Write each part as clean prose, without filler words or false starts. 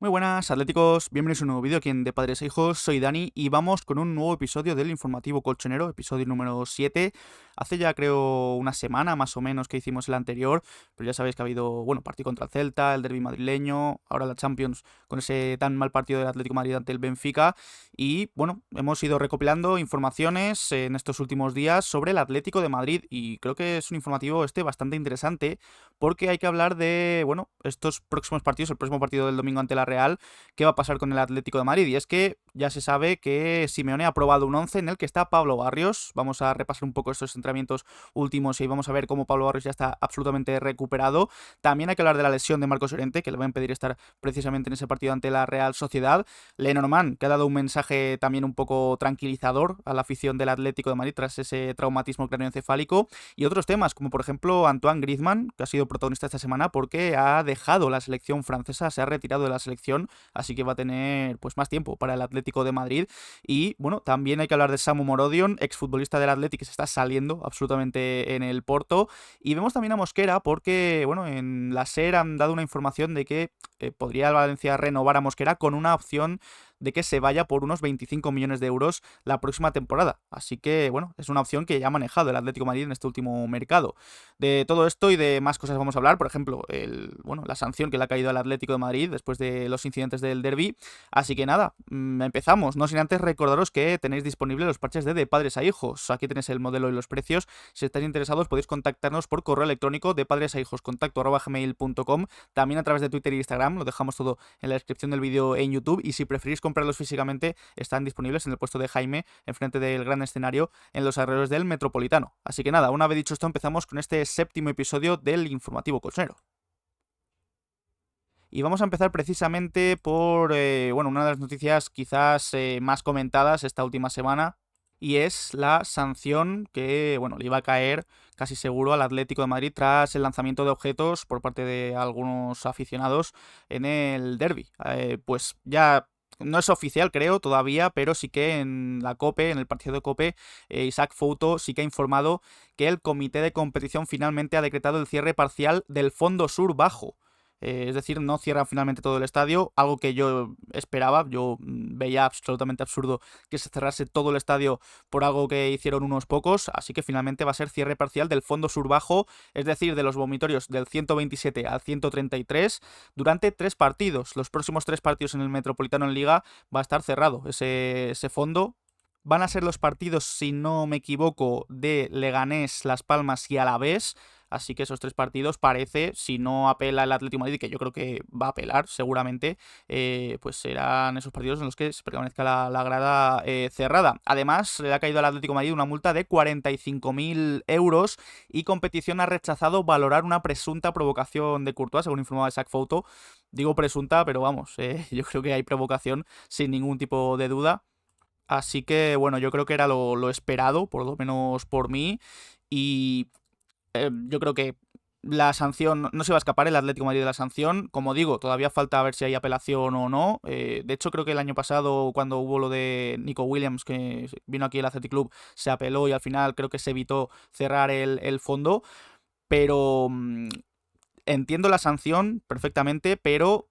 Muy buenas, atléticos, bienvenidos a un nuevo vídeo aquí en De Padres e Hijos, soy Dani y vamos con un nuevo episodio del Informativo Colchonero, episodio número 7. Hace ya creo una semana más o menos que hicimos el anterior, pero ya sabéis que ha habido, partido contra el Celta, el derbi madrileño, ahora la Champions con ese tan mal partido del Atlético de Madrid ante el Benfica y hemos ido recopilando informaciones en estos últimos días sobre el Atlético de Madrid y creo que es un informativo bastante interesante porque hay que hablar de, estos próximos partidos, el próximo partido del domingo ante la Real, qué va a pasar con el Atlético de Madrid. Y es que ya se sabe que Simeone ha aprobado un 11 en el que está Pablo Barrios. Vamos a repasar un poco estos entrenamientos últimos y vamos a ver cómo Pablo Barrios ya está absolutamente recuperado. También hay que hablar de la lesión de Marcos Llorente, que le va a impedir estar precisamente en ese partido ante la Real Sociedad. Lenormand, que ha dado un mensaje también un poco tranquilizador a la afición del Atlético de Madrid tras ese traumatismo craneoencefálico. Y otros temas, como por ejemplo Antoine Griezmann, que ha sido protagonista esta semana porque ha dejado la selección francesa, se ha retirado de la selección, así que va a tener más tiempo para el Atlético de Madrid. Y también hay que hablar de Samu Morodion, exfutbolista del Atlético que se está saliendo absolutamente en el Porto. Y vemos también a Mosquera porque, en la SER han dado una información de que podría el Valencia renovar a Mosquera con una opción de que se vaya por unos 25 millones de euros la próxima temporada. Así que, es una opción que ya ha manejado el Atlético de Madrid en este último mercado. De todo esto y de más cosas vamos a hablar, por ejemplo, la sanción que le ha caído al Atlético de Madrid después de los incidentes del derbi. Así que nada, empezamos, no sin antes recordaros que tenéis disponibles los parches de Padres a Hijos. Aquí tenéis el modelo y los precios. Si estáis interesados podéis contactarnos por correo electrónico de padresaihos@gmail.com, también a través de Twitter e Instagram, lo dejamos todo en la descripción del vídeo en YouTube, y si preferís comprarlos físicamente están disponibles en el puesto de Jaime, enfrente del gran escenario en los alrededores del Metropolitano. Así que nada, una vez dicho esto empezamos con este séptimo episodio del Informativo Colchonero. Y vamos a empezar precisamente por, una de las noticias quizás más comentadas esta última semana, y es la sanción que, le iba a caer casi seguro al Atlético de Madrid tras el lanzamiento de objetos por parte de algunos aficionados en el derbi. Pues ya no es oficial, creo, todavía, pero sí que en la COPE, en el partido de COPE, Isaac Fouto sí que ha informado que el comité de competición finalmente ha decretado el cierre parcial del fondo sur bajo. Es decir, no cierran finalmente todo el estadio, algo que yo esperaba. Yo veía absolutamente absurdo que se cerrase todo el estadio por algo que hicieron unos pocos, así que finalmente va a ser cierre parcial del fondo sur bajo, es decir, de los vomitorios del 127 al 133 durante 3 partidos. Los próximos 3 partidos en el Metropolitano en Liga va a estar cerrado ese fondo. Van a ser los partidos, si no me equivoco, de Leganés, Las Palmas y Alavés. Así que esos 3 partidos parece, si no apela el Atlético de Madrid, que yo creo que va a apelar seguramente, pues serán esos partidos en los que se permanezca la grada cerrada. Además, le ha caído al Atlético de Madrid una multa de 45.000 euros y Competición ha rechazado valorar una presunta provocación de Courtois, según informaba Isaac Fouto. Digo presunta, pero vamos, yo creo que hay provocación sin ningún tipo de duda. Así que, yo creo que era lo esperado, por lo menos por mí. Y yo creo que la sanción no se va a escapar el Atlético de Madrid de la sanción. Como digo, todavía falta ver si hay apelación o no. De hecho, creo que el año pasado, cuando hubo lo de Nico Williams, que vino aquí el Athletic Club, se apeló y al final creo que se evitó cerrar el fondo. Pero entiendo la sanción perfectamente, pero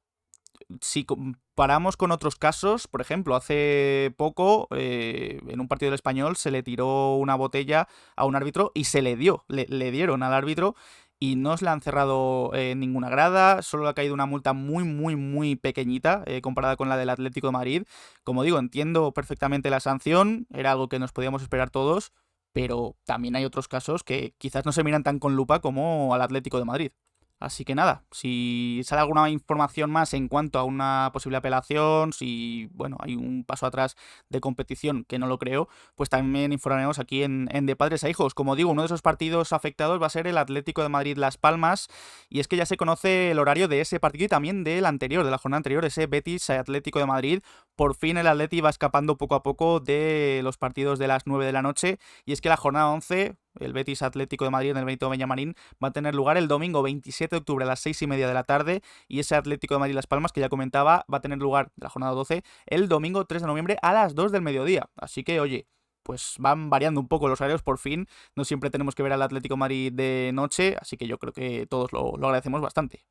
si comparamos con otros casos, por ejemplo, hace poco en un partido del Español se le tiró una botella a un árbitro y se le dieron al árbitro y no se le han cerrado ninguna grada, solo le ha caído una multa muy, muy, muy pequeñita comparada con la del Atlético de Madrid. Como digo, entiendo perfectamente la sanción, era algo que nos podíamos esperar todos, pero también hay otros casos que quizás no se miran tan con lupa como al Atlético de Madrid. Así que nada, si sale alguna información más en cuanto a una posible apelación, si hay un paso atrás de competición, que no lo creo, pues también informaremos aquí en De Padres a Hijos. Como digo, uno de esos partidos afectados va a ser el Atlético de Madrid-Las Palmas, y es que ya se conoce el horario de ese partido y también del anterior, de la jornada anterior, ese Betis Atlético de Madrid. Por fin el Atleti va escapando poco a poco de los partidos de las 9 de la noche, y es que la jornada 11, el Betis Atlético de Madrid en el Benito Villamarín, va a tener lugar el domingo 27 de octubre a las 6:30 de la tarde, y ese Atlético de Madrid Las Palmas, que ya comentaba, va a tener lugar de la jornada 12 el domingo 3 de noviembre a las 2 del mediodía. Así que, oye, pues van variando un poco los horarios por fin, no siempre tenemos que ver al Atlético de Madrid de noche, así que yo creo que todos lo agradecemos bastante.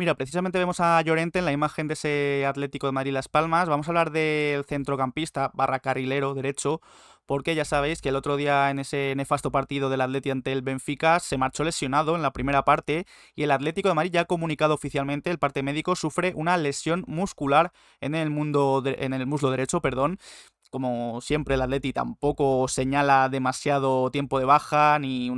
Mira, precisamente vemos a Llorente en la imagen de ese Atlético de Madrid Las Palmas. Vamos a hablar del centrocampista barra carrilero derecho, porque ya sabéis que el otro día en ese nefasto partido del Atleti ante el Benfica se marchó lesionado en la primera parte y el Atlético de Madrid ya ha comunicado oficialmente, el parte médico sufre una lesión muscular en el muslo derecho, perdón. Como siempre, el Atleti tampoco señala demasiado tiempo de baja, ni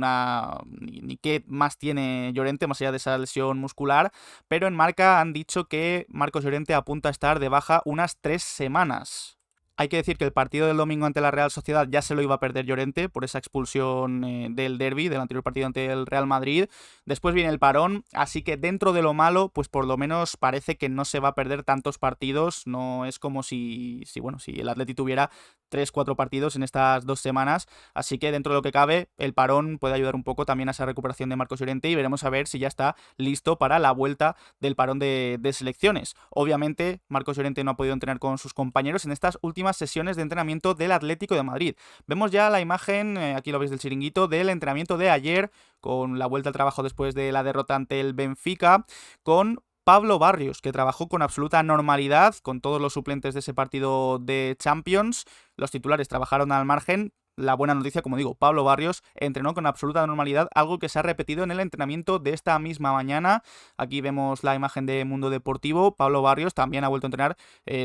qué más tiene Llorente, más allá de esa lesión muscular, pero en Marca han dicho que Marcos Llorente apunta a estar de baja unas 3 semanas. Hay que decir que el partido del domingo ante la Real Sociedad ya se lo iba a perder Llorente por esa expulsión del derbi, del anterior partido ante el Real Madrid. Después viene el parón, así que dentro de lo malo, pues por lo menos parece que no se va a perder tantos partidos. No es como si el Atleti tuviera 3, 4 partidos en estas 2 semanas. Así que dentro de lo que cabe, el parón puede ayudar un poco también a esa recuperación de Marcos Llorente y veremos a ver si ya está listo para la vuelta del parón de selecciones. Obviamente, Marcos Llorente no ha podido entrenar con sus compañeros en estas últimas sesiones de entrenamiento del Atlético de Madrid. Vemos ya la imagen, aquí lo veis del chiringuito, del entrenamiento de ayer, con la vuelta al trabajo después de la derrota ante el Benfica, con Pablo Barrios, que trabajó con absoluta normalidad, con todos los suplentes de ese partido de Champions. Los titulares trabajaron al margen. La buena noticia, como digo, Pablo Barrios entrenó con absoluta normalidad, algo que se ha repetido en el entrenamiento de esta misma mañana. Aquí vemos la imagen de Mundo Deportivo. Pablo Barrios también ha vuelto a entrenar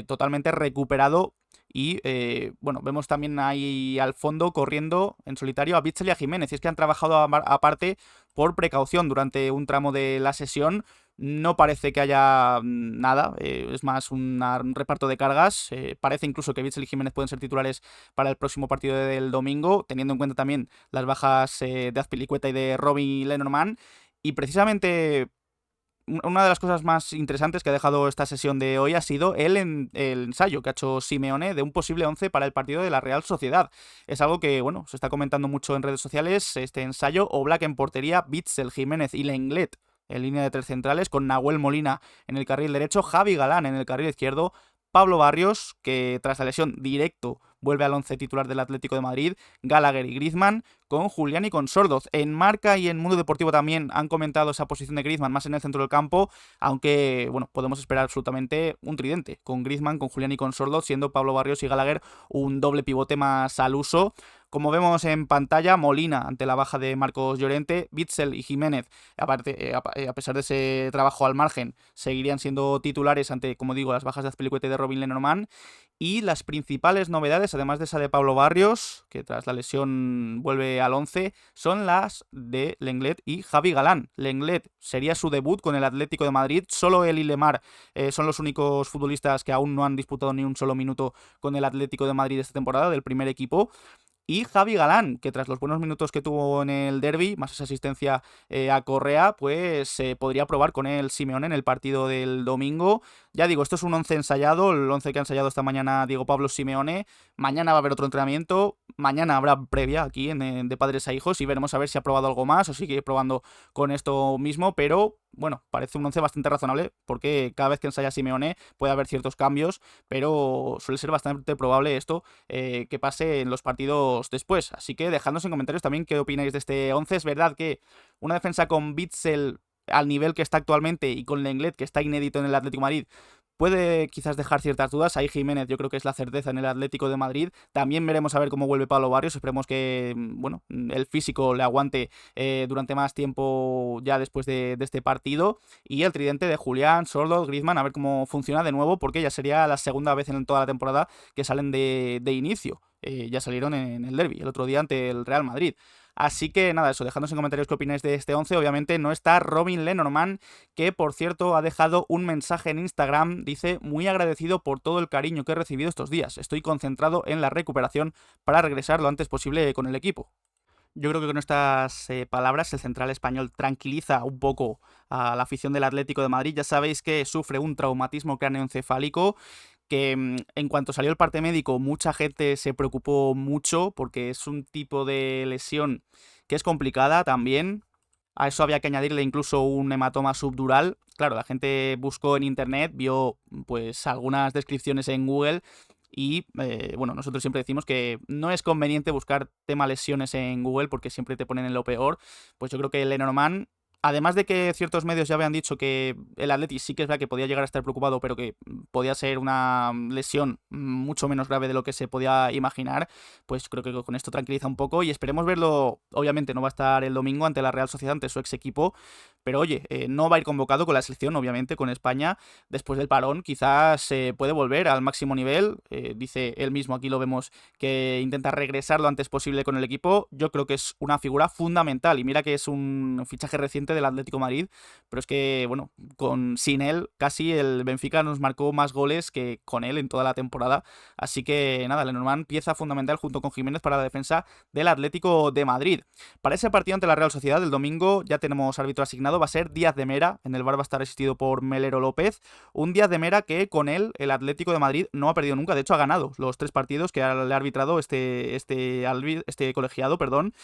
totalmente recuperado. Y bueno, vemos también ahí al fondo corriendo en solitario a Bitzel y a Jiménez. Y es que han trabajado aparte por precaución durante un tramo de la sesión. No parece que haya nada, es más un reparto de cargas. Parece incluso que Bitzel y Jiménez pueden ser titulares para el próximo partido del domingo, teniendo en cuenta también las bajas de Azpilicueta y de Robin Lenormand. Y precisamente una de las cosas más interesantes que ha dejado esta sesión de hoy ha sido el ensayo que ha hecho Simeone de un posible 11 para el partido de la Real Sociedad. Es algo que, bueno, se está comentando mucho en redes sociales, este ensayo: Oblak en portería, Bitzel, Jiménez y Lenglet en línea de 3 centrales, con Nahuel Molina en el carril derecho, Javi Galán en el carril izquierdo, Pablo Barrios, que tras la lesión directo vuelve al 11 titular del Atlético de Madrid, Gallagher y Griezmann, con Julián y con Sordoz. En Marca y en Mundo Deportivo también han comentado esa posición de Griezmann más en el centro del campo, aunque, bueno, podemos esperar absolutamente un tridente, con Griezmann, con Julián y con Sordoz, siendo Pablo Barrios y Gallagher un doble pivote más al uso. Como vemos en pantalla, Molina ante la baja de Marcos Llorente, Bitzel y Jiménez, aparte, a pesar de ese trabajo al margen, seguirían siendo titulares ante, como digo, las bajas de Azpilicueta y de Robin Lenormand. Y las principales novedades, además de esa de Pablo Barrios, que tras la lesión vuelve al 11, son las de Lenglet y Javi Galán. Lenglet sería su debut con el Atlético de Madrid. Solo él y Lemar son los únicos futbolistas que aún no han disputado ni un solo minuto con el Atlético de Madrid esta temporada, del primer equipo. Y Javi Galán, que tras los buenos minutos que tuvo en el derbi, más esa asistencia a Correa, pues podría probar con el Simeone en el partido del domingo. Ya digo, esto es un 11 ensayado, el 11 que ha ensayado esta mañana Diego Pablo Simeone. Mañana va a haber otro entrenamiento, mañana habrá previa aquí en De Padres a Hijos y veremos a ver si ha probado algo más o sigue probando con esto mismo, pero bueno, parece un 11 bastante razonable porque cada vez que ensaya Simeone puede haber ciertos cambios, pero suele ser bastante probable esto que pase en los partidos después. Así que dejadnos en comentarios también qué opináis de este 11. Es verdad que una defensa con Bitzel al nivel que está actualmente y con Lenglet, que está inédito en el Atlético de Madrid, puede quizás dejar ciertas dudas. Ahí Jiménez yo creo que es la certeza en el Atlético de Madrid. También veremos a ver cómo vuelve Pablo Barrios. Esperemos que, bueno, el físico le aguante durante más tiempo ya después de este partido. Y el tridente de Julián, Sordo, Griezmann, a ver cómo funciona de nuevo, porque ya sería la segunda vez en toda la temporada que salen de inicio. Ya salieron en el derbi el otro día ante el Real Madrid. Así que nada, eso, dejadnos en comentarios qué opináis de este 11. Obviamente no está Robin Lenormand, que por cierto ha dejado un mensaje en Instagram. Dice: muy agradecido por todo el cariño que he recibido estos días. Estoy concentrado en la recuperación para regresar lo antes posible con el equipo. Yo creo que con estas palabras el central español tranquiliza un poco a la afición del Atlético de Madrid. Ya sabéis que sufre un traumatismo cráneoencefálico, que en cuanto salió el parte médico mucha gente se preocupó mucho porque es un tipo de lesión que es complicada también. A eso había que añadirle incluso un hematoma subdural. Claro, la gente buscó en internet, vio pues algunas descripciones en Google y bueno, nosotros siempre decimos que no es conveniente buscar tema lesiones en Google porque siempre te ponen en lo peor. Pues yo creo que Lenormand además de que ciertos medios ya habían dicho que el Atleti sí que es verdad que podía llegar a estar preocupado, pero que podía ser una lesión mucho menos grave de lo que se podía imaginar, pues creo que con esto tranquiliza un poco y esperemos verlo. Obviamente no va a estar el domingo ante la Real Sociedad, ante su ex equipo, pero oye, no va a ir convocado con la selección, obviamente, con España. Después del parón, quizás se puede volver al máximo nivel. Dice él mismo, aquí lo vemos, que intenta regresar lo antes posible con el equipo. Yo creo que es una figura fundamental. Y mira que es un fichaje reciente del Atlético de Madrid, pero es que, bueno, sin él, casi el Benfica nos marcó más goles que con él en toda la temporada. Así que nada, Lenormand, pieza fundamental junto con Jiménez para la defensa del Atlético de Madrid. Para ese partido ante la Real Sociedad del domingo ya tenemos árbitro asignado, va a ser Díaz de Mera. En el VAR va a estar asistido por Melero López. Un Díaz de Mera que con él el Atlético de Madrid no ha perdido nunca. De hecho, ha ganado los 3 partidos que le ha arbitrado este colegiado, perdón.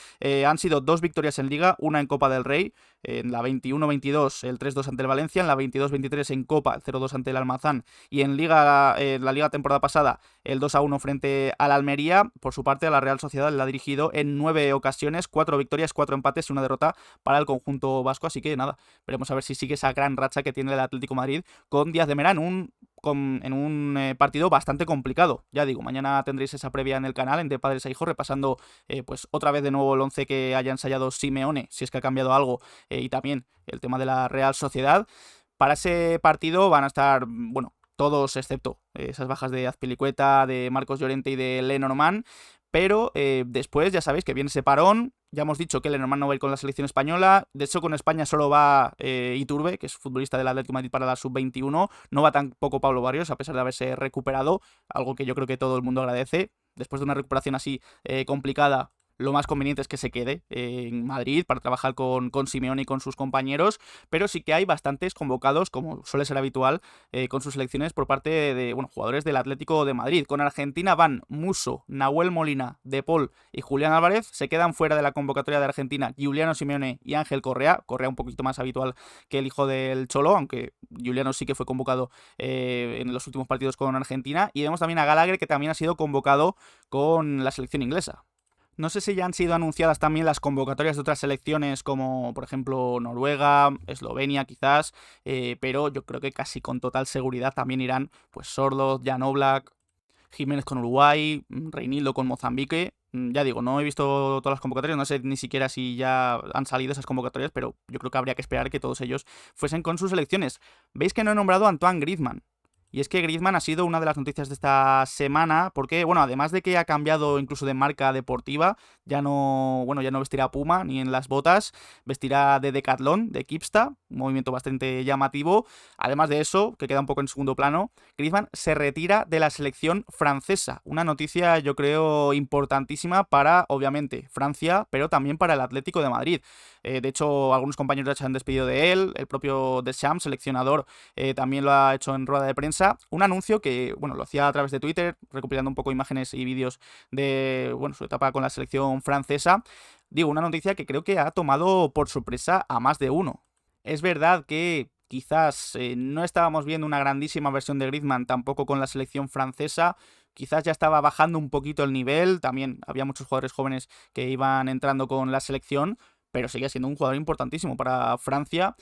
Han sido 2 victorias en Liga, una en Copa del Rey, en la 21-22 el 3-2 ante el Valencia, en la 22-23 en Copa el 0-2 ante el Almazán y en Liga, la Liga temporada pasada el 2-1 frente al Almería. Por su parte, a la Real Sociedad le ha dirigido en 9 ocasiones, 4 victorias, 4 empates y una derrota para el conjunto vasco. Así que nada, veremos a ver si sigue esa gran racha que tiene el Atlético de Madrid con Díaz de Mera en un partido bastante complicado. Ya digo, mañana tendréis esa previa en el canal, en De Padres a Hijos, repasando pues otra vez de nuevo el 11 que haya ensayado Simeone, si es que ha cambiado algo, y también el tema de la Real Sociedad. Para ese partido van a estar, bueno, todos excepto esas bajas de Azpilicueta, de Marcos Llorente y de Lenormand. Pero después ya sabéis que viene ese parón. Ya hemos dicho que Lenormand no va a ir con la selección española. De hecho, con España solo va Iturbe, que es futbolista del Atlético de Madrid para la sub-21. No va tampoco Pablo Barrios, a pesar de haberse recuperado. Algo que yo creo que todo el mundo agradece. Después de una recuperación así complicada, lo más conveniente es que se quede en Madrid para trabajar con Simeone y con sus compañeros, pero sí que hay bastantes convocados, como suele ser habitual, con sus selecciones por parte de jugadores del Atlético de Madrid. Con Argentina van Musso, Nahuel Molina, De Paul y Julián Álvarez. Se quedan fuera de la convocatoria de Argentina Giuliano Simeone y Ángel Correa. Correa un poquito más habitual que el hijo del Cholo, aunque Giuliano sí que fue convocado en los últimos partidos con Argentina. Y vemos también a Gallagher, que también ha sido convocado con la selección inglesa. No sé si ya han sido anunciadas también las convocatorias de otras selecciones como por ejemplo Noruega, Eslovenia quizás, pero yo creo que casi con total seguridad también irán pues Sorloth, Jan Oblak, Jiménez con Uruguay, Reinildo con Mozambique. Ya digo, no he visto todas las convocatorias, no sé ni siquiera si ya han salido esas convocatorias, pero yo creo que habría que esperar que todos ellos fuesen con sus selecciones. Veis que no he nombrado a Antoine Griezmann. Y es que Griezmann ha sido una de las noticias de esta semana, porque, bueno, además de que ha cambiado incluso de marca deportiva, ya no vestirá Puma ni en las botas, vestirá de Decathlon, de Kipsta, un movimiento bastante llamativo. Además de eso, que queda un poco en segundo plano, Griezmann se retira de la selección francesa. Una noticia, yo creo, importantísima para, obviamente, Francia, pero también para el Atlético de Madrid. De hecho, algunos compañeros ya se han despedido de él, el propio Deschamps, seleccionador, también lo ha hecho en rueda de prensa. Un anuncio que, bueno, lo hacía a través de Twitter, recopilando un poco imágenes y vídeos de, bueno, su etapa con la selección francesa. Digo, una noticia que creo que ha tomado por sorpresa a más de uno. Es verdad que quizás no estábamos viendo una grandísima versión de Griezmann tampoco con la selección francesa. Quizás ya estaba bajando un poquito el nivel. También había muchos jugadores jóvenes que iban entrando con la selección, pero seguía siendo un jugador importantísimo para Francia.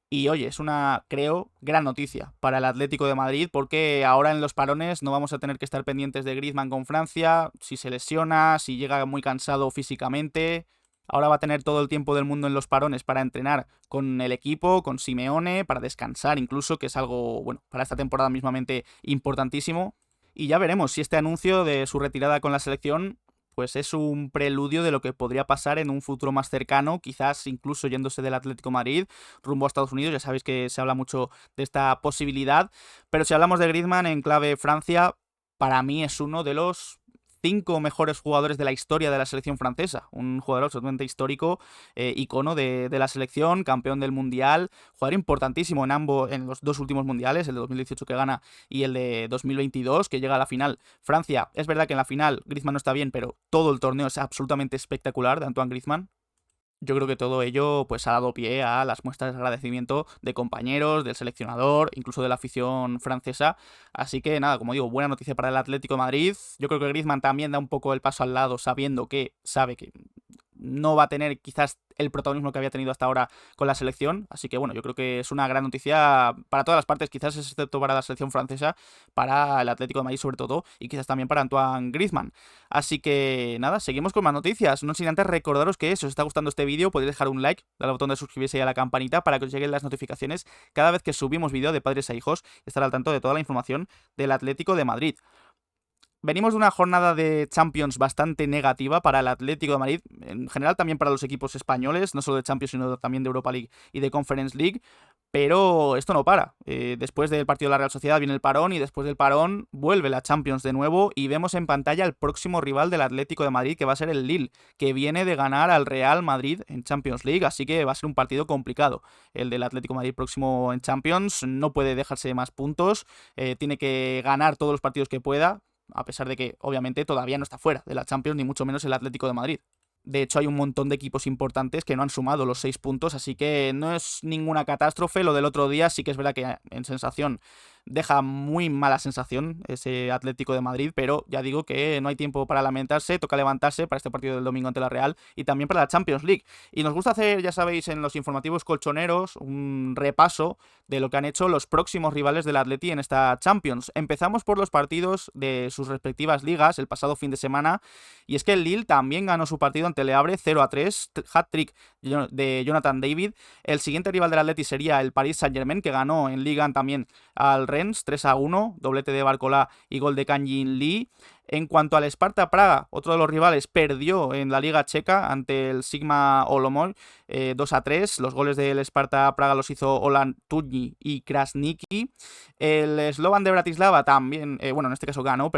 Y oye, es una, creo, gran noticia para el Atlético de Madrid, porque ahora en los parones no vamos a tener que estar pendientes de Griezmann con Francia, si se lesiona, si llega muy cansado físicamente. Ahora va a tener todo el tiempo del mundo en los parones para entrenar con el equipo, con Simeone, para descansar incluso, que es algo, bueno, para esta temporada mismamente importantísimo. Y ya veremos si este anuncio de su retirada con la selección pues es un preludio de lo que podría pasar en un futuro más cercano, quizás incluso yéndose del Atlético de Madrid rumbo a Estados Unidos. Ya sabéis que se habla mucho de esta posibilidad, pero si hablamos de Griezmann en clave Francia, para mí es uno de los 5 mejores jugadores de la historia de la selección francesa. Un jugador absolutamente histórico, icono de la selección, campeón del Mundial, jugador importantísimo en los 2 últimos mundiales, el de 2018 que gana y el de 2022 que llega a la final. Francia, es verdad que en la final Griezmann no está bien, pero todo el torneo es absolutamente espectacular de Antoine Griezmann. Yo creo que todo ello pues ha dado pie a las muestras de agradecimiento de compañeros, del seleccionador, incluso de la afición francesa. Así que nada, como digo, buena noticia para el Atlético de Madrid. Yo creo que Griezmann también da un poco el paso al lado, sabe que no va a tener quizás el protagonismo que había tenido hasta ahora con la selección, así que bueno, yo creo que es una gran noticia para todas las partes, quizás excepto para la selección francesa, para el Atlético de Madrid sobre todo, y quizás también para Antoine Griezmann. Así que nada, seguimos con más noticias, no sin antes recordaros que si os está gustando este vídeo podéis dejar un like, darle al botón de suscribirse y a la campanita para que os lleguen las notificaciones cada vez que subimos vídeo de padres a hijos y estar al tanto de toda la información del Atlético de Madrid. Venimos de una jornada de Champions bastante negativa para el Atlético de Madrid, en general también para los equipos españoles, no solo de Champions sino también de Europa League y de Conference League, pero esto no para. Después del partido de la Real Sociedad viene el parón y después del parón vuelve la Champions de nuevo y vemos en pantalla el próximo rival del Atlético de Madrid, que va a ser el Lille, que viene de ganar al Real Madrid en Champions League, así que va a ser un partido complicado. El del Atlético de Madrid próximo en Champions no puede dejarse más puntos, tiene que ganar todos los partidos que pueda, a pesar de que obviamente todavía no está fuera de la Champions, ni mucho menos el Atlético de Madrid. De hecho, hay un montón de equipos importantes que no han sumado los 6 puntos, así que no es ninguna catástrofe. Lo del otro día sí que es verdad que en sensación deja muy mala sensación ese Atlético de Madrid, pero ya digo que no hay tiempo para lamentarse, toca levantarse para este partido del domingo ante la Real y también para la Champions League. Y nos gusta hacer, ya sabéis, en los informativos colchoneros un repaso de lo que han hecho los próximos rivales del Atleti en esta Champions. Empezamos por los partidos de sus respectivas ligas el pasado fin de semana, y es que el Lille también ganó su partido ante Le Havre 0-3, hat-trick de Jonathan David. El siguiente rival del Atleti sería el Paris Saint-Germain, que ganó en Liga también al Rennes 3-1, doblete de Barcola y gol de Kang-in Lee. En cuanto al Sparta Praga, otro de los rivales, perdió en la Liga Checa ante el Sigma Olomouc 2-3. Los goles del Sparta Praga los hizo Olan Tudny y Krasniki. El Slovan de Bratislava también, en este caso ganó,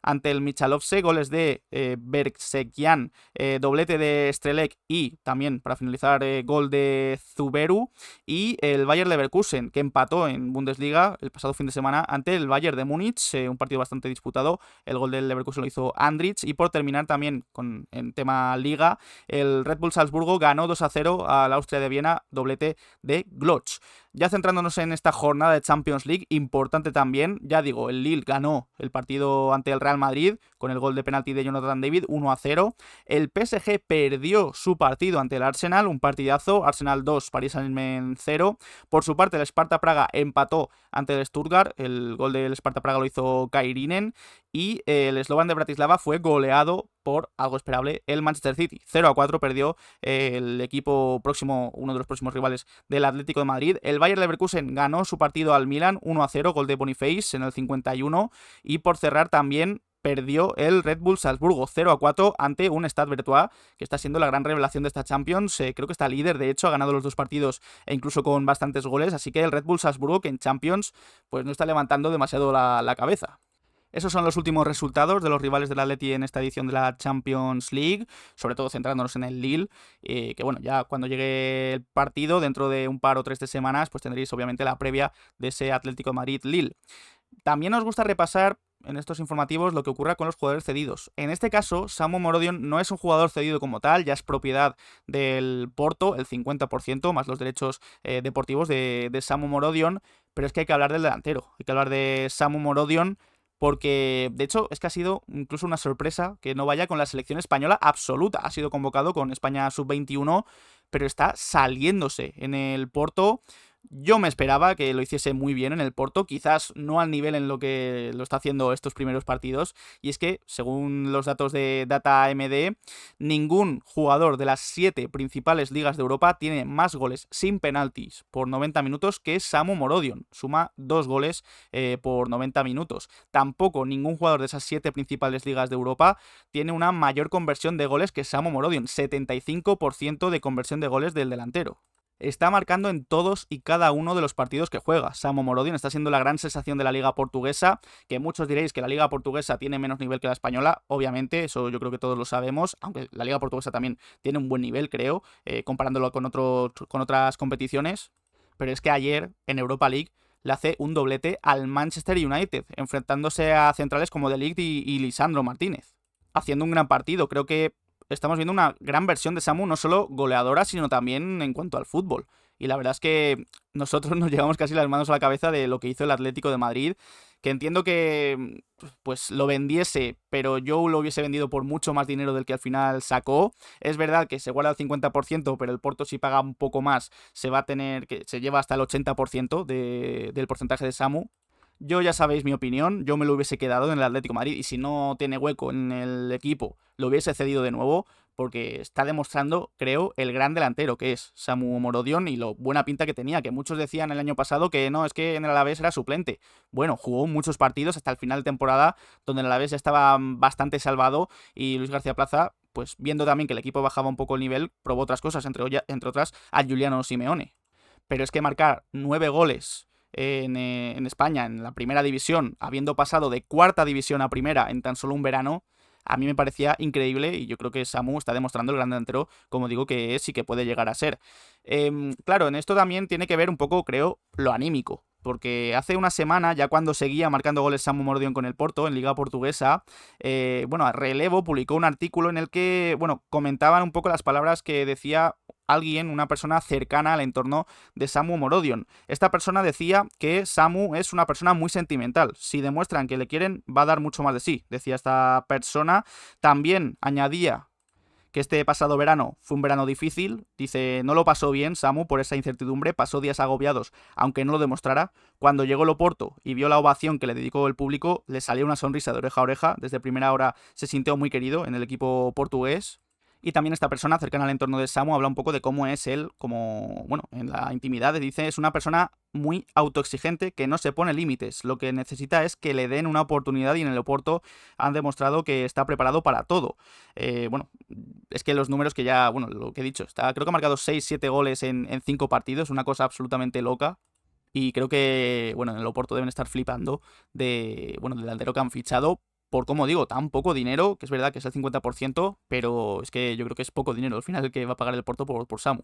ante el Michalovce, goles de Bergsekian, doblete de Strelec y también, para finalizar, gol de Zuberu. Y el Bayer Leverkusen, que empató en Bundesliga el pasado fin de semana ante el Bayern de Múnich, un partido bastante disputado. El gol del Leverkusen lo hizo Andrich. Y por terminar también en tema Liga, el Red Bull Salzburgo ganó 2-0 al Austria de Viena, doblete de Glotz. Ya centrándonos en esta jornada de Champions League, importante también, ya digo, el Lille ganó el partido ante el Real Madrid con el gol de penalti de Jonathan David 1-0. El PSG perdió su partido ante el Arsenal, un partidazo, Arsenal 2, Paris Saint-Germain 0. Por su parte, el Sparta Praga empató ante el Stuttgart, el gol del Sparta Praga lo hizo Kairinen. Y el Slovan de Bratislava fue goleado por algo esperable el Manchester City. 0-4 perdió el equipo próximo, uno de los próximos rivales del Atlético de Madrid. El Bayer Leverkusen ganó su partido al Milan 1-0, gol de Boniface en el 51. Y por cerrar también perdió el Red Bull Salzburgo 0-4 ante un Stade Brestois, que está siendo la gran revelación de esta Champions. Creo que está líder, de hecho, ha ganado los dos partidos e incluso con bastantes goles. Así que el Red Bull Salzburgo, que en Champions pues no está levantando demasiado la cabeza. Esos son los últimos resultados de los rivales del Atleti en esta edición de la Champions League, sobre todo centrándonos en el Lille, que bueno, ya cuando llegue el partido, dentro de un par o tres de semanas, pues tendréis obviamente la previa de ese Atlético de Madrid-Lille. También nos gusta repasar en estos informativos lo que ocurra con los jugadores cedidos. En este caso, Samu Morodion no es un jugador cedido como tal, ya es propiedad del Porto, el 50%, más los derechos deportivos de Samu Morodion, pero es que hay que hablar del delantero, hay que hablar de Samu Morodion, porque de hecho es que ha sido incluso una sorpresa que no vaya con la selección española absoluta. Ha sido convocado con España sub-21, pero está saliéndose en el Porto. Yo me esperaba que lo hiciese muy bien en el Porto, quizás no al nivel en lo que lo está haciendo estos primeros partidos, y es que, según los datos de DataMD, ningún jugador de las 7 principales ligas de Europa tiene más goles sin penaltis por 90 minutos que Samu Morodion, suma 2 goles por 90 minutos. Tampoco ningún jugador de esas 7 principales ligas de Europa tiene una mayor conversión de goles que Samu Morodion, 75% de conversión de goles del delantero. Está marcando en todos y cada uno de los partidos que juega. Samu Morodion está siendo la gran sensación de la liga portuguesa, que muchos diréis que la liga portuguesa tiene menos nivel que la española, obviamente, eso yo creo que todos lo sabemos, aunque la liga portuguesa también tiene un buen nivel, creo, comparándolo con otras competiciones, pero es que ayer en Europa League le hace un doblete al Manchester United, enfrentándose a centrales como De Ligt y Lisandro Martínez, haciendo un gran partido. Creo que estamos viendo una gran versión de Samu, no solo goleadora, sino también en cuanto al fútbol. Y la verdad es que nosotros nos llevamos casi las manos a la cabeza de lo que hizo el Atlético de Madrid, que entiendo que pues lo vendiese, pero yo lo hubiese vendido por mucho más dinero del que al final sacó. Es verdad que se guarda el 50%, pero el Porto, si paga un poco más, se va a tener que se lleva hasta el 80% del porcentaje de Samu. Yo ya sabéis mi opinión, yo me lo hubiese quedado en el Atlético de Madrid y si no tiene hueco en el equipo, lo hubiese cedido de nuevo porque está demostrando, creo, el gran delantero que es Samu Morodion y lo buena pinta que tenía, que muchos decían el año pasado que no, es que en el Alavés era suplente. Bueno, jugó muchos partidos hasta el final de temporada donde el Alavés ya estaba bastante salvado y Luis García Plaza, pues viendo también que el equipo bajaba un poco el nivel, probó otras cosas, entre otras a Giuliano Simeone. Pero es que marcar 9 goles en España, en la primera división, habiendo pasado de cuarta división a primera en tan solo un verano, a mí me parecía increíble y yo creo que Samu está demostrando el gran delantero, como digo, que es y que puede llegar a ser. Claro, en esto también tiene que ver un poco, creo, lo anímico. Porque hace una semana, ya cuando seguía marcando goles Samu Morodion con el Porto en Liga Portuguesa, bueno, a Relevo publicó un artículo en el que, bueno, comentaban un poco las palabras que decía alguien, una persona cercana al entorno de Samu Morodion. Esta persona decía que Samu es una persona muy sentimental. Si demuestran que le quieren, va a dar mucho más de sí, decía esta persona. También añadía que este pasado verano fue un verano difícil. Dice, no lo pasó bien Samu por esa incertidumbre, pasó días agobiados, aunque no lo demostrara. Cuando llegó el Oporto y vio la ovación que le dedicó el público, le salió una sonrisa de oreja a oreja. Desde primera hora se sintió muy querido en el equipo portugués. Y también esta persona cercana al entorno de Samu habla un poco de cómo es él, como, bueno, en la intimidad, dice, es una persona muy autoexigente que no se pone límites. Lo que necesita es que le den una oportunidad y en el Oporto han demostrado que está preparado para todo. Bueno, es que los números que ya, bueno, lo que he dicho, creo que ha marcado 6-7 goles en 5 partidos, una cosa absolutamente loca. Y creo que, bueno, en el Oporto deben estar flipando bueno, del delantero que han fichado por, como digo, tan poco dinero, que es verdad que es el 50%, pero es que yo creo que es poco dinero al final el que va a pagar el Porto por Samu.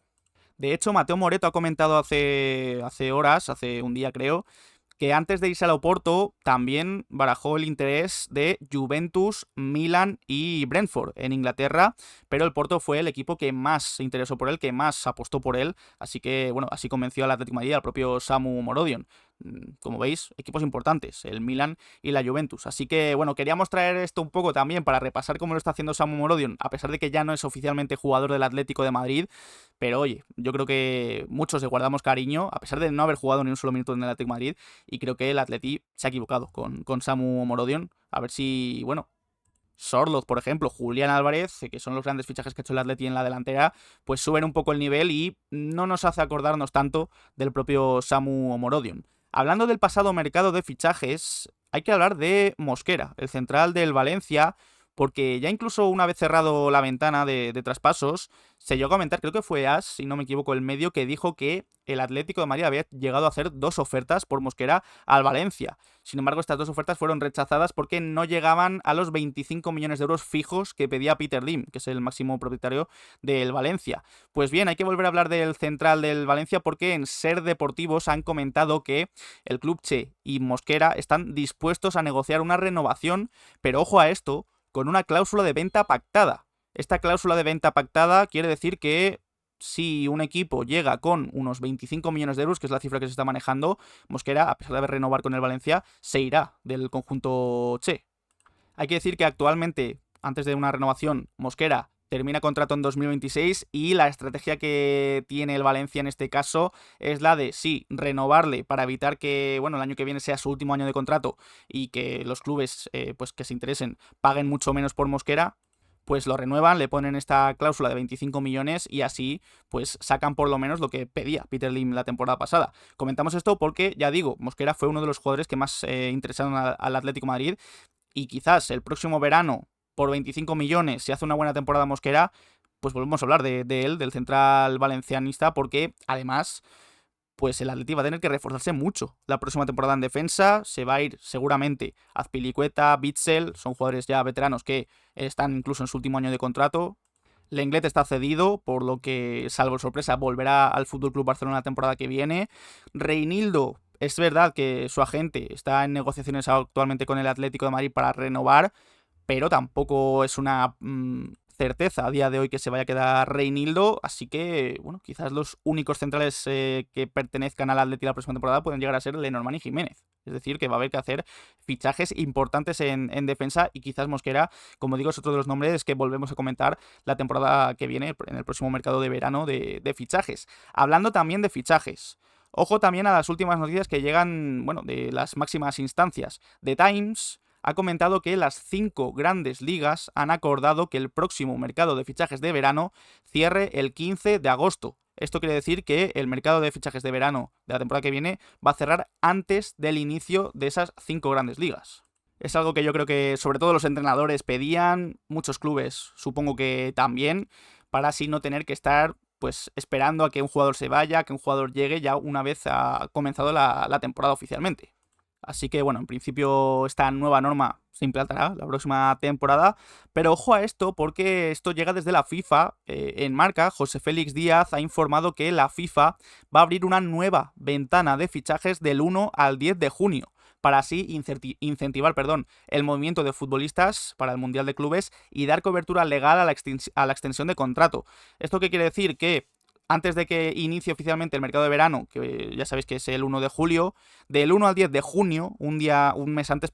De hecho, Mateo Moreto ha comentado hace horas, hace un día creo, que antes de irse al Oporto también barajó el interés de Juventus, Milan y Brentford en Inglaterra, pero el Porto fue el equipo que más se interesó por él, que más apostó por él, así que, bueno, así convenció al Atlético de Madrid, al propio Samu Morodion. Como veis, equipos importantes, el Milan y la Juventus. Así que, bueno, queríamos traer esto un poco también para repasar cómo lo está haciendo Samu Morodion, a pesar de que ya no es oficialmente jugador del Atlético de Madrid. Pero oye, yo creo que muchos le guardamos cariño, a pesar de no haber jugado ni un solo minuto en el Atlético de Madrid. Y creo que el Atleti se ha equivocado con Samu Morodion. A ver si, bueno, Sorloz, por ejemplo, Julián Álvarez, que son los grandes fichajes que ha hecho el Atleti en la delantera, pues suben un poco el nivel y no nos hace acordarnos tanto del propio Samu Morodion. Hablando del pasado mercado de fichajes, hay que hablar de Mosquera, el central del Valencia, porque ya incluso una vez cerrado la ventana de traspasos, se llegó a comentar, creo que fue AS, si no me equivoco, el medio que dijo que el Atlético de Madrid había llegado a hacer 2 ofertas por Mosquera al Valencia. Sin embargo, estas 2 ofertas fueron rechazadas porque no llegaban a los 25 millones de euros fijos que pedía Peter Lim, que es el máximo propietario del Valencia. Pues bien, hay que volver a hablar del central del Valencia porque en Ser Deportivos han comentado que el club Che y Mosquera están dispuestos a negociar una renovación, pero ojo a esto, con una cláusula de venta pactada. Esta cláusula de venta pactada quiere decir que si un equipo llega con unos 25 millones de euros, que es la cifra que se está manejando, Mosquera, a pesar de renovar con el Valencia, se irá del conjunto Che. Hay que decir que actualmente, antes de una renovación, Mosquera termina contrato en 2026 y la estrategia que tiene el Valencia en este caso es la de, sí, renovarle para evitar que, bueno, el año que viene sea su último año de contrato y que los clubes, pues que se interesen, paguen mucho menos por Mosquera, pues lo renuevan, le ponen esta cláusula de 25 millones y así pues sacan por lo menos lo que pedía Peter Lim la temporada pasada. Comentamos esto porque, ya digo, Mosquera fue uno de los jugadores que más interesaron al Atlético de Madrid y quizás el próximo verano, por 25 millones, si hace una buena temporada Mosquera, pues volvemos a hablar de él, del central valencianista, porque además pues el Atleti va a tener que reforzarse mucho la próxima temporada en defensa. Se va a ir seguramente Azpilicueta, Bitzel, son jugadores ya veteranos que están incluso en su último año de contrato. Lenglet está cedido, por lo que, salvo sorpresa, volverá al FC Barcelona la temporada que viene. Reinildo, es verdad que su agente está en negociaciones actualmente con el Atlético de Madrid para renovar, pero tampoco es una certeza a día de hoy que se vaya a quedar Reinildo, así que, bueno, quizás los únicos centrales que pertenezcan al Atleti la próxima temporada pueden llegar a ser Lenormand y Jiménez. Es decir, que va a haber que hacer fichajes importantes en defensa y quizás Mosquera, como digo, es otro de los nombres que volvemos a comentar la temporada que viene en el próximo mercado de verano de fichajes. Hablando también de fichajes. Ojo también a las últimas noticias que llegan, bueno, de las máximas instancias. The Times ha comentado que las 5 grandes ligas han acordado que el próximo mercado de fichajes de verano cierre el 15 de agosto. Esto quiere decir que el mercado de fichajes de verano de la temporada que viene va a cerrar antes del inicio de esas 5 grandes ligas. Es algo que yo creo que sobre todo los entrenadores pedían, muchos clubes supongo que también, para así no tener que estar pues esperando a que un jugador se vaya, que un jugador llegue ya una vez ha comenzado la temporada oficialmente. Así que bueno, en principio esta nueva norma se implantará la próxima temporada, pero ojo a esto porque esto llega desde la FIFA. En Marca, José Félix Díaz ha informado que la FIFA va a abrir una nueva ventana de fichajes del 1 al 10 de junio para así incentivar el movimiento de futbolistas para el Mundial de Clubes y dar cobertura legal a la extensión de contrato. ¿Esto qué quiere decir? Que antes de que inicie oficialmente el mercado de verano, que ya sabéis que es el 1 de julio, del 1 al 10 de junio, un mes antes,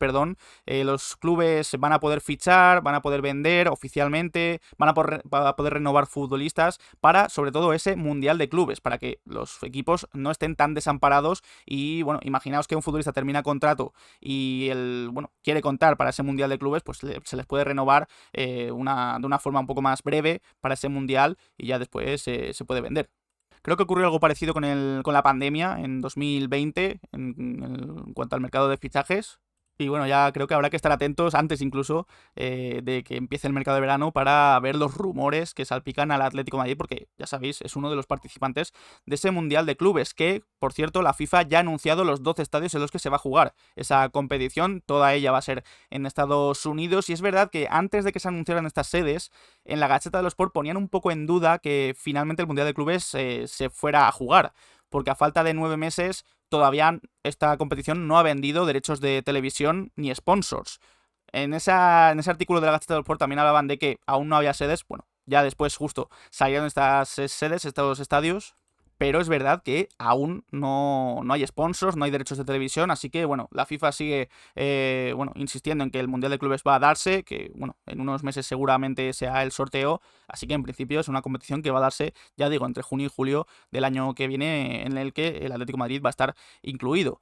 los clubes van a poder fichar, van a poder vender oficialmente, van a poder renovar futbolistas para, sobre todo, ese Mundial de Clubes, para que los equipos no estén tan desamparados y, bueno, imaginaos que un futbolista termina contrato y quiere contar para ese Mundial de Clubes, pues se les puede renovar de una forma un poco más breve para ese Mundial y ya después se puede vender. Creo que ocurrió algo parecido con la pandemia en 2020 en cuanto al mercado de fichajes. Y bueno, ya creo que habrá que estar atentos antes incluso de que empiece el mercado de verano para ver los rumores que salpican al Atlético de Madrid, porque ya sabéis, es uno de los participantes de ese Mundial de Clubes, que, por cierto, la FIFA ya ha anunciado los 12 estadios en los que se va a jugar esa competición. Toda ella va a ser en Estados Unidos, y es verdad que antes de que se anunciaran estas sedes, en la Gaceta de los Sport ponían un poco en duda que finalmente el Mundial de Clubes se fuera a jugar, porque a falta de 9 meses todavía esta competición no ha vendido derechos de televisión ni sponsors. En ese artículo de la Gaceta del Sport también hablaban de que aún no había sedes. Bueno, ya después justo salieron estas sedes, estos estadios, pero es verdad que aún no hay sponsors, no hay derechos de televisión, así que bueno, la FIFA sigue insistiendo en que el Mundial de Clubes va a darse, que bueno, en unos meses seguramente sea el sorteo, así que en principio es una competición que va a darse, ya digo, entre junio y julio del año que viene, en el que el Atlético de Madrid va a estar incluido.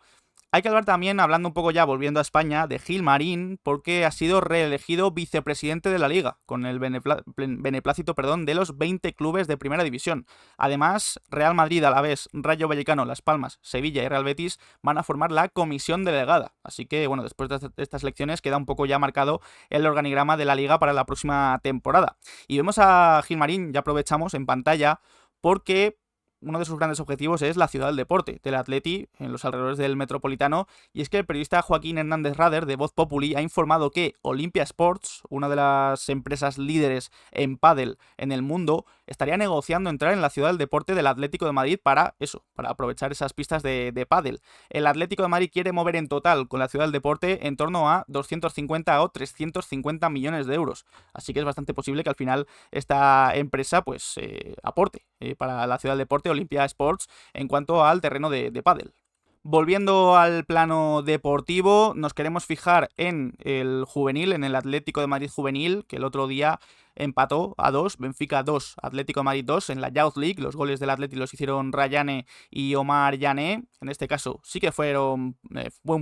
Hay que hablar también, hablando un poco ya, volviendo a España, de Gilmarín, porque ha sido reelegido vicepresidente de la Liga, con el beneplácito de los 20 clubes de Primera División. Además, Real Madrid, Alavés, Rayo Vallecano, Las Palmas, Sevilla y Real Betis van a formar la comisión delegada. Así que, bueno, después de estas elecciones queda un poco ya marcado el organigrama de la Liga para la próxima temporada. Y vemos a Gilmarín, ya aprovechamos en pantalla, porque uno de sus grandes objetivos es la ciudad del deporte, del Atleti, en los alrededores del Metropolitano, y es que el periodista Joaquín Hernández Rader, de Voz Populi, ha informado que Olympia Sports, una de las empresas líderes en pádel en el mundo, estaría negociando entrar en la ciudad del deporte del Atlético de Madrid para aprovechar esas pistas de pádel. El Atlético de Madrid quiere mover en total con la ciudad del deporte en torno a 250 o 350 millones de euros, así que es bastante posible que al final esta empresa aporte para la ciudad del deporte Olympia Sports en cuanto al terreno de pádel. Volviendo al plano deportivo, nos queremos fijar en el juvenil, en el Atlético de Madrid juvenil, que el otro día empató a 2, Benfica 2, Atlético de Madrid 2 en la Youth League. Los goles del Atlético los hicieron Rayane y Omar Llané. En este caso sí que fue un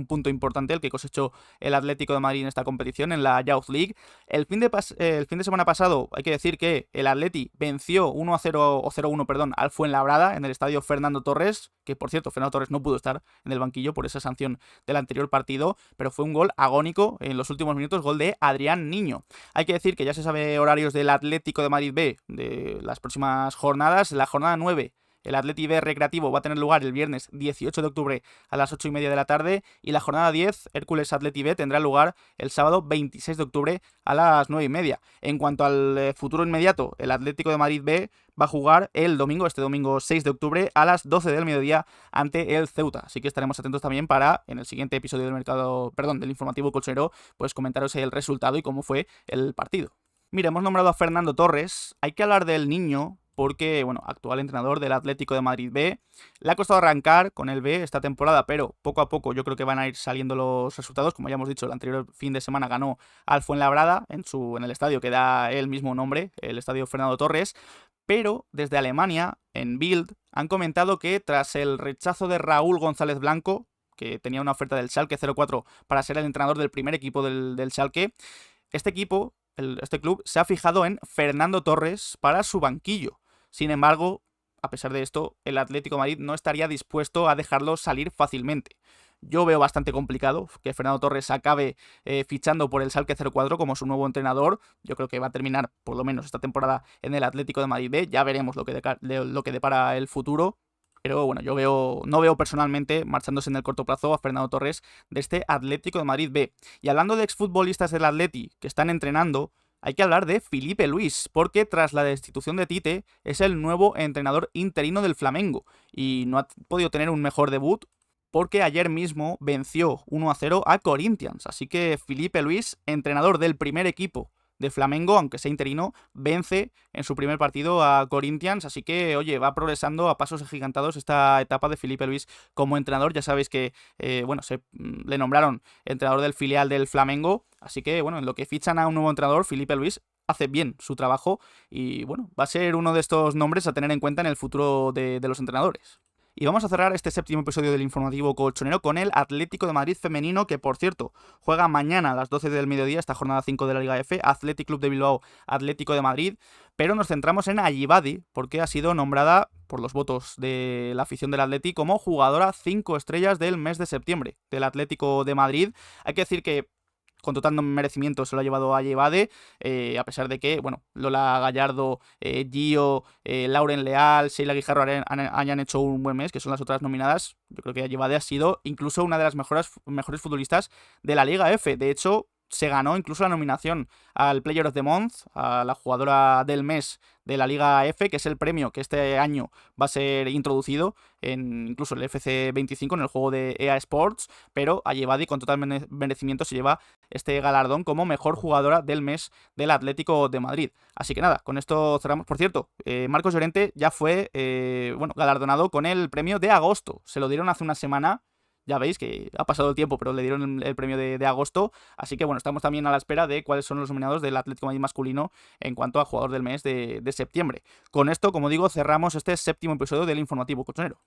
punto importante el que cosechó el Atlético de Madrid en esta competición, en la Youth League. El fin de semana pasado hay que decir que el Atleti venció 1-0 o 0-1, al Fuenlabrada en el estadio Fernando Torres, que por cierto Fernando Torres no pudo estar en el banquillo por esa sanción del anterior partido, pero fue un gol agónico en los últimos minutos, gol de Adrián Niño. Hay que decir que ya se sabe horarios del Atlético de Madrid B de las próximas jornadas. La jornada 9, el Atleti B recreativo, va a tener lugar el viernes 18 de octubre a las 8:30 de la tarde, y la jornada 10, Hércules Atleti B, tendrá lugar el sábado 26 de octubre a las 9:30. En cuanto al futuro inmediato, el Atlético de Madrid B va a jugar este domingo 6 de octubre a las 12 del mediodía ante el Ceuta. Así que estaremos atentos también para, en el siguiente episodio del informativo colchonero, pues comentaros el resultado y cómo fue el partido. Mira, hemos nombrado a Fernando Torres, hay que hablar del niño porque, bueno, actual entrenador del Atlético de Madrid B. Le ha costado arrancar con el B esta temporada, pero poco a poco yo creo que van a ir saliendo los resultados. Como ya hemos dicho, el anterior fin de semana ganó al Fuenlabrada en el estadio que da el mismo nombre, el estadio Fernando Torres. Pero desde Alemania, en Bild, han comentado que tras el rechazo de Raúl González Blanco, que tenía una oferta del Schalke 04 para ser el entrenador del primer equipo del Schalke, este club se ha fijado en Fernando Torres para su banquillo. Sin embargo, a pesar de esto, el Atlético de Madrid no estaría dispuesto a dejarlo salir fácilmente. Yo veo bastante complicado que Fernando Torres acabe fichando por el Schalke 04 como su nuevo entrenador. Yo creo que va a terminar por lo menos esta temporada en el Atlético de Madrid B. Ya veremos lo que depara el futuro. Pero bueno, no veo personalmente marchándose en el corto plazo a Fernando Torres de este Atlético de Madrid B. Y hablando de exfutbolistas del Atleti que están entrenando, hay que hablar de Filipe Luis, porque tras la destitución de Tite es el nuevo entrenador interino del Flamengo y no ha podido tener un mejor debut porque ayer mismo venció 1-0 a Corinthians. Así que Filipe Luis, entrenador del primer equipo de Flamengo, aunque sea interino, vence en su primer partido a Corinthians, así que, oye, va progresando a pasos agigantados esta etapa de Filipe Luis como entrenador. Ya sabéis que, le nombraron entrenador del filial del Flamengo, así que, bueno, en lo que fichan a un nuevo entrenador, Filipe Luis hace bien su trabajo y, bueno, va a ser uno de estos nombres a tener en cuenta en el futuro de los entrenadores. Y vamos a cerrar este séptimo episodio del informativo colchonero con el Atlético de Madrid femenino, que por cierto juega mañana a las 12 del mediodía, esta jornada 5 de la Liga F, Athletic Club de Bilbao, Atlético de Madrid, pero nos centramos en Ayibadi, porque ha sido nombrada por los votos de la afición del Atleti como jugadora 5 estrellas del mes de septiembre del Atlético de Madrid. Hay que decir que con total merecimiento se lo ha llevado a Ayibade, a pesar de que, bueno, Lola Gallardo, Gio, Lauren Leal, Sheila Guijarro hayan hecho un buen mes, que son las otras nominadas. Yo creo que Ayibade ha sido incluso una de las mejores futbolistas de la Liga F. De hecho, se ganó incluso la nominación al Player of the Month, a la jugadora del mes de la Liga F, que es el premio que este año va a ser introducido en incluso el FC 25, en el juego de EA Sports, pero Ayibadi con total merecimiento se lleva este galardón como mejor jugadora del mes del Atlético de Madrid. Así que nada, con esto cerramos. Por cierto, Marcos Llorente ya fue galardonado con el premio de agosto. Se lo dieron hace una semana. Ya veis que ha pasado el tiempo, pero le dieron el premio de agosto. Así que bueno, estamos también a la espera de cuáles son los nominados del Atlético de Madrid masculino en cuanto a jugador del mes de septiembre. Con esto, como digo, cerramos este séptimo episodio del informativo colchonero.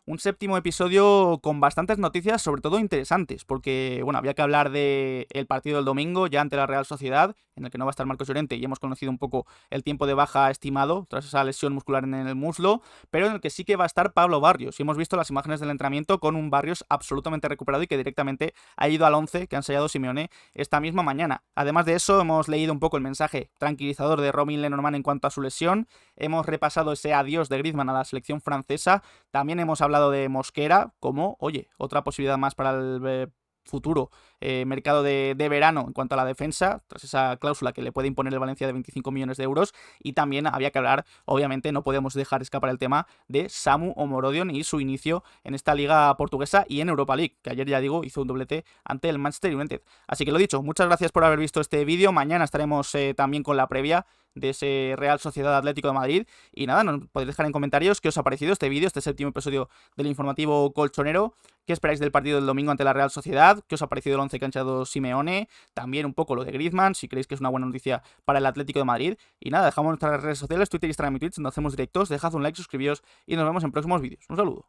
Un séptimo episodio con bastantes noticias, sobre todo interesantes, porque, bueno, había que hablar del partido del domingo ya ante la Real Sociedad, en el que no va a estar Marcos Llorente y hemos conocido un poco el tiempo de baja estimado tras esa lesión muscular en el muslo, pero en el que sí que va a estar Pablo Barrios, y hemos visto las imágenes del entrenamiento con un Barrios absolutamente recuperado y que directamente ha ido al 11 que ha ensayado Simeone esta misma mañana. Además de eso, hemos leído un poco el mensaje tranquilizador de Robin Lenormand en cuanto a su lesión, hemos repasado ese adiós de Griezmann a la selección francesa, también hemos hablado de Mosquera como, oye, otra posibilidad más para el futuro mercado de verano en cuanto a la defensa, tras esa cláusula que le puede imponer el Valencia de 25 millones de euros. Y también había que hablar, obviamente no podemos dejar escapar el tema de Samu Omorodion y su inicio en esta liga portuguesa y en Europa League, que ayer, ya digo, hizo un doblete ante el Manchester United. Así que lo dicho, muchas gracias por haber visto este vídeo. Mañana estaremos también con la previa de ese Real Sociedad Atlético de Madrid. Y nada, nos podéis dejar en comentarios qué os ha parecido este vídeo, este séptimo episodio del informativo colchonero. ¿Qué esperáis del partido del domingo ante la Real Sociedad? ¿Qué os ha parecido el 11 que ha echado Simeone? También un poco lo de Griezmann, si creéis que es una buena noticia para el Atlético de Madrid. Y nada, dejamos nuestras redes sociales, Twitter, Instagram y Twitch, donde hacemos directos. Dejad un like, suscribíos y nos vemos en próximos vídeos. Un saludo.